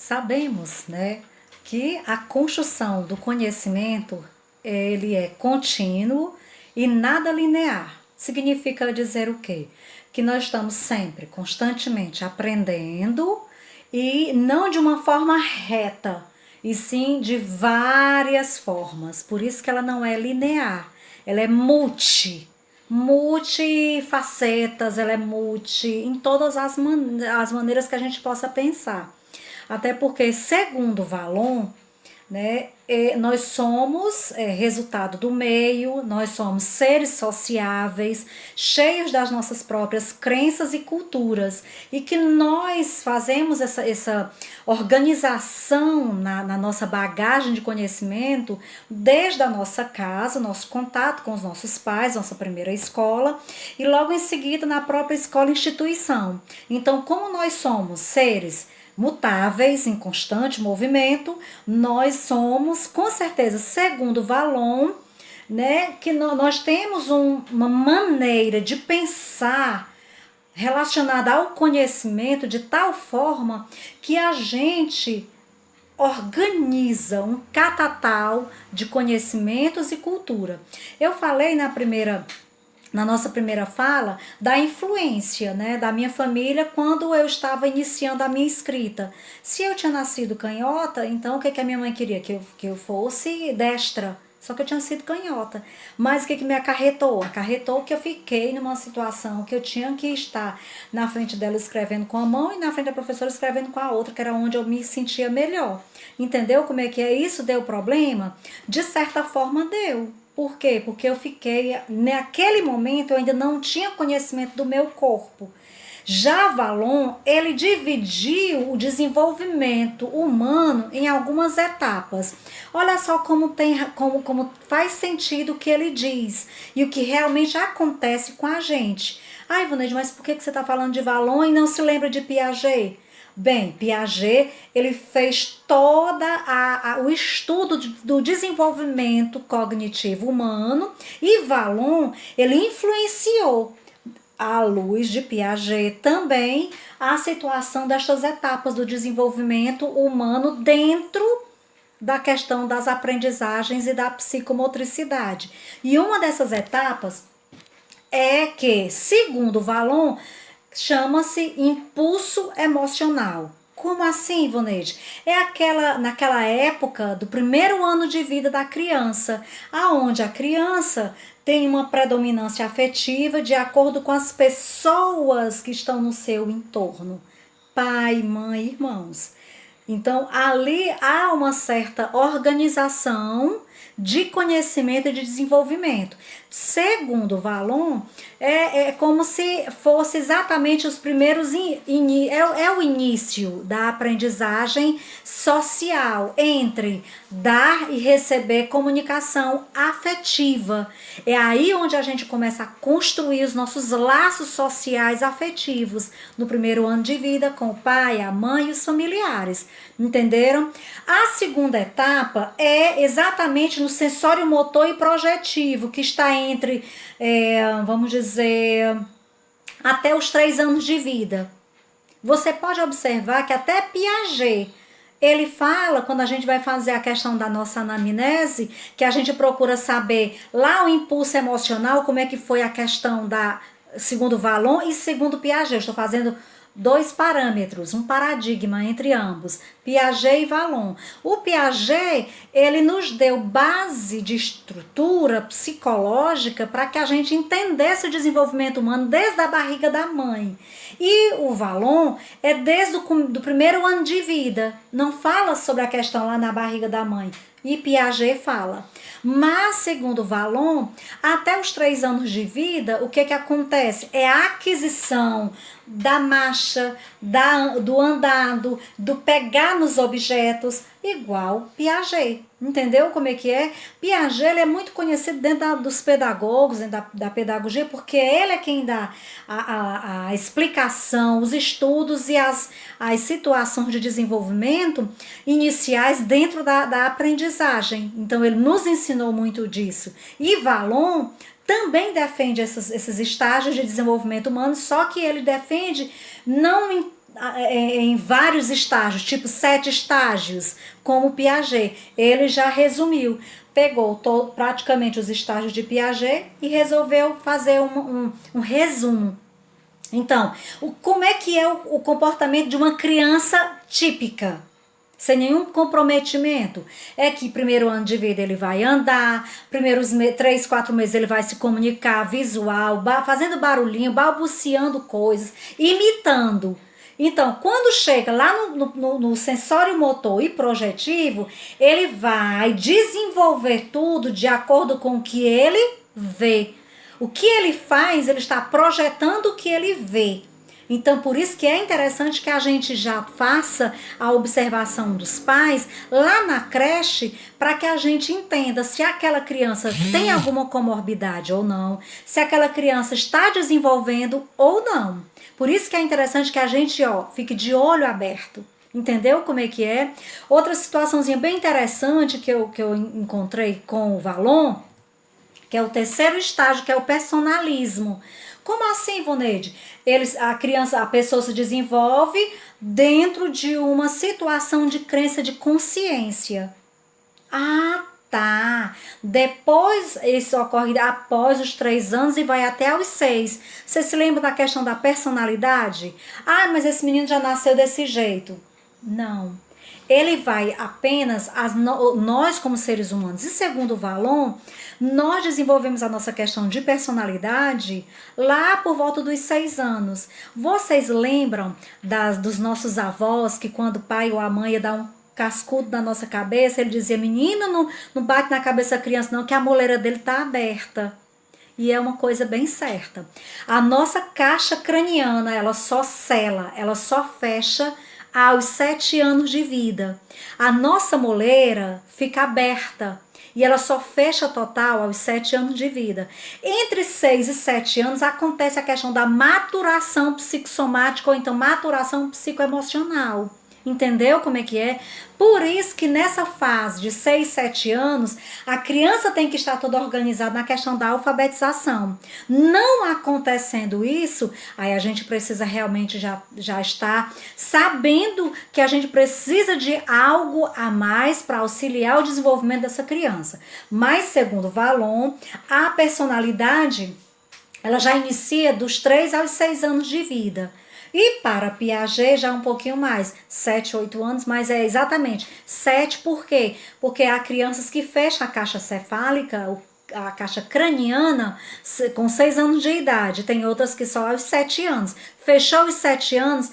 Sabemos, né, que a construção do conhecimento ele é contínuo e nada linear. Significa dizer o quê? Que nós estamos sempre, constantemente aprendendo e não de uma forma reta, e sim de várias formas. Por isso que ela não é linear, ela é multifacetas, ela é multi em todas as maneiras que a gente possa pensar. Até porque, segundo Valon, né, nós somos resultado do meio, nós somos seres sociáveis, cheios das nossas próprias crenças e culturas, e que nós fazemos essa organização na nossa bagagem de conhecimento desde a nossa casa, nosso contato com os nossos pais, nossa primeira escola, e logo em seguida na própria escola instituição. Então, como nós somos seres mutáveis, em constante movimento, nós somos, com certeza, segundo Valon, né, que nós temos uma maneira de pensar relacionada ao conhecimento de tal forma que a gente organiza um catatal de conhecimentos e cultura. Eu falei na nossa primeira fala, da influência, né, da minha família quando eu estava iniciando a minha escrita. Se eu tinha nascido canhota, então o que a minha mãe queria? Que eu fosse destra. Só que eu tinha sido canhota. Mas o que me acarretou? Acarretou que eu fiquei numa situação que eu tinha que estar na frente dela escrevendo com a mão e na frente da professora escrevendo com a outra, que era onde eu me sentia melhor. Entendeu como é que é isso? Deu problema? De certa forma deu. Por quê? Porque eu fiquei, naquele momento eu ainda não tinha conhecimento do meu corpo. Já Valon, ele dividiu o desenvolvimento humano em algumas etapas. Olha só como faz sentido o que ele diz e o que realmente acontece com a gente. Ai, Ivaneide, mas por que você está falando de Valon e não se lembra de Piaget? Bem, Piaget, ele fez o estudo do desenvolvimento cognitivo humano e Valon, ele influenciou à luz de Piaget também a situação destas etapas do desenvolvimento humano dentro da questão das aprendizagens e da psicomotricidade. E uma dessas etapas é que, segundo Valon, chama-se impulso emocional. Como assim, Ivaneide? Naquela época do primeiro ano de vida da criança, aonde a criança tem uma predominância afetiva de acordo com as pessoas que estão no seu entorno. Pai, mãe, irmãos. Então, ali há uma certa organização de conhecimento e de desenvolvimento. Segundo Valon, é como se fosse exatamente os primeiros é o início da aprendizagem social entre dar e receber comunicação afetiva. É aí onde a gente começa a construir os nossos laços sociais afetivos no primeiro ano de vida com o pai, a mãe e os familiares. Entenderam? A segunda etapa é exatamente no sensório motor e projetivo, que está entre, vamos dizer, até os 3 anos de vida. Você pode observar que até Piaget, ele fala, quando a gente vai fazer a questão da nossa anamnese, que a gente procura saber lá o impulso emocional, como é que foi a questão segundo Valon e segundo Piaget. Eu estou fazendo 2 parâmetros, um paradigma entre ambos, Piaget e Valon. O Piaget, ele nos deu base de estrutura psicológica para que a gente entendesse o desenvolvimento humano desde a barriga da mãe. E o Valon é desde do primeiro ano de vida, não fala sobre a questão lá na barriga da mãe. E Piaget fala. Mas, segundo Valon, até os 3 anos de vida, o que acontece? É a aquisição da marcha, do andado, do pegar nos objetos, igual Piaget. Entendeu como é que é? Piaget, ele é muito conhecido dentro dos pedagogos, dentro da pedagogia, porque ele é quem dá a explicação, os estudos e as situações de desenvolvimento iniciais dentro da aprendizagem. Então, ele nos ensinou muito disso. E Valon também defende esses estágios de desenvolvimento humano, só que ele defende não em vários estágios, tipo 7 estágios, como Piaget. Ele já resumiu, pegou praticamente os estágios de Piaget e resolveu fazer um resumo. Então, como é que é o comportamento de uma criança típica? Sem nenhum comprometimento. É que primeiro ano de vida ele vai andar, primeiros 3, 4 meses ele vai se comunicar visual, fazendo barulhinho, balbuciando coisas, imitando. Então, quando chega lá no sensório motor e projetivo, ele vai desenvolver tudo de acordo com o que ele vê. O que ele faz, ele está projetando o que ele vê. Então, por isso que é interessante que a gente já faça a observação dos pais lá na creche, para que a gente entenda se aquela criança tem alguma comorbidade ou não, se aquela criança está desenvolvendo ou não. Por isso que é interessante que a gente, fique de olho aberto. Entendeu como é que é? Outra situaçãozinha bem interessante que eu encontrei com o Valon, que é o terceiro estágio, que é o personalismo. Como assim, Voneide? A pessoa se desenvolve dentro de uma situação de crença de consciência. Ah, tá. Depois, isso ocorre após os 3 anos e vai até os 6. Você se lembra da questão da personalidade? Ah, mas esse menino já nasceu desse jeito. Não. Ele vai apenas, nós como seres humanos, e segundo o Valon, nós desenvolvemos a nossa questão de personalidade lá por volta dos 6 anos. Vocês lembram dos nossos avós, que quando o pai ou a mãe ia dar um cascudo na nossa cabeça, ele dizia, menino, não bate na cabeça da criança não, que a moleira dele tá aberta. E é uma coisa bem certa. A nossa caixa craniana, ela só sela, ela só fecha aos 7 anos de vida. A nossa moleira fica aberta e ela só fecha total aos 7 anos de vida. Entre 6 e 7 anos acontece a questão da maturação psicossomática ou então maturação psicoemocional. Entendeu como é que é? Por isso que nessa fase de 6, 7 anos, a criança tem que estar toda organizada na questão da alfabetização. Não acontecendo isso, aí a gente precisa realmente já estar sabendo que a gente precisa de algo a mais para auxiliar o desenvolvimento dessa criança. Mas, segundo Valon, a personalidade, ela já inicia dos 3 aos 6 anos de vida. E para Piaget já um pouquinho mais, 7, 8 anos, mas é exatamente 7, por quê? Porque há crianças que fecham a caixa cefálica, a caixa craniana, com 6 anos de idade, tem outras que só aos 7 anos. Fechou os 7 anos,